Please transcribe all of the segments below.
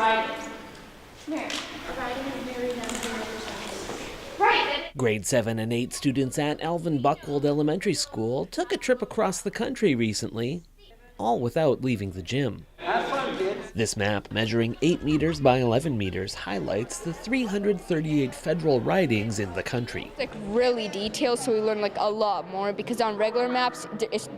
riding. Mary. Riding is Mary down here. Right. Grade 7 and 8 students at Alvin Buckwold Elementary School took a trip across the country recently, all without leaving the gym. Have fun, kids. This map, measuring 8 meters by 11 meters, highlights the 338 federal ridings in the country. Like really detailed, so we learn like a lot more, because on regular maps,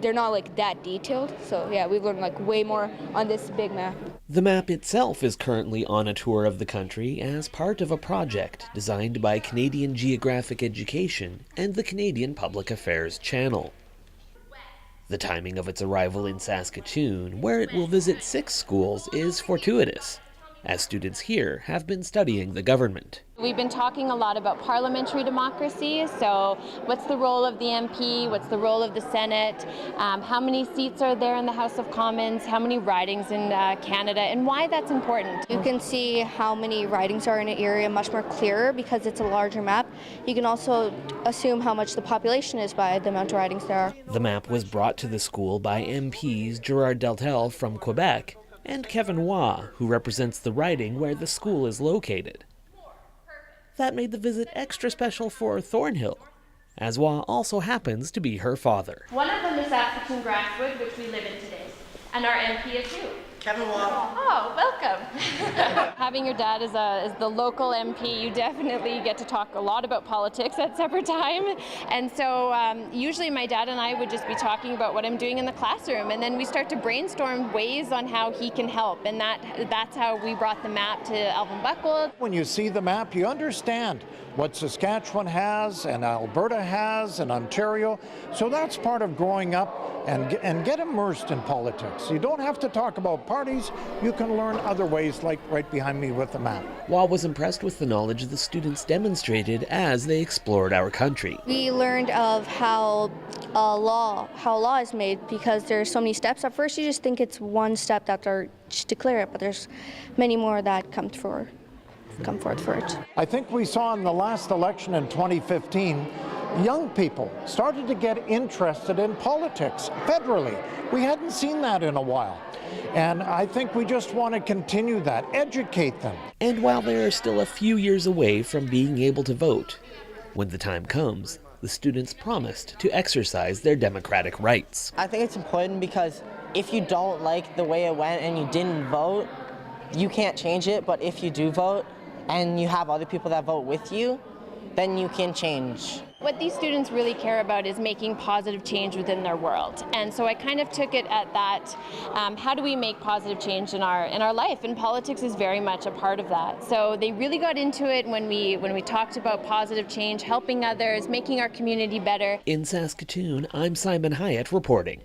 they're not like that detailed. So yeah, we learn like way more on this big map. The map itself is currently on a tour of the country as part of a project designed by Canadian Geographic Education and the Canadian Public Affairs Channel. The timing of its arrival in Saskatoon, where it will visit 6 schools, is fortuitous, as students here have been studying the government. We've been talking a lot about parliamentary democracy, so what's the role of the MP, what's the role of the Senate, how many seats are there in the House of Commons, how many ridings in Canada, and why that's important. You can see how many ridings are in an area much more clearer because it's a larger map. You can also assume how much the population is by the amount of ridings there are. The map was brought to the school by MPs Gerard Deltel from Quebec and Kevin Waugh, who represents the riding where the school is located. That made the visit extra special for Thornhill, as Waugh also happens to be her father. One of them is Saskatoon Grasswood, which we live in today. And our MP is who? Kevin Waugh. Oh, welcome. Having your dad as the local MP, you definitely get to talk a lot about politics at supper time. And so usually my dad and I would just be talking about what I'm doing in the classroom, and then we start to brainstorm ways on how he can help. And that's how we brought the map to Alvin Buckwold. When you see the map, you understand what Saskatchewan has and Alberta has and Ontario. So that's part of growing up and get immersed in politics. You don't have to talk about parties. You can learn other ways, like right behind me with the map. Waugh was impressed with the knowledge the students demonstrated as they explored our country. We learned of how law is made, because there's so many steps. At first you just think it's one step that are just declare it, but there's many more that come forth for it. I think we saw in the last election in 2015, young people started to get interested in politics federally. We hadn't seen that in a while. And I think we just want to continue that, educate them. And while they are still a few years away from being able to vote, when the time comes, the students promised to exercise their democratic rights. I think it's important because if you don't like the way it went and you didn't vote, you can't change it. But if you do vote and you have other people that vote with you, then you can change. What these students really care about is making positive change within their world. And so I kind of took it at that, how do we make positive change in our life? And politics is very much a part of that. So they really got into it when we talked about positive change, helping others, making our community better. In Saskatoon, I'm Simon Hyatt reporting.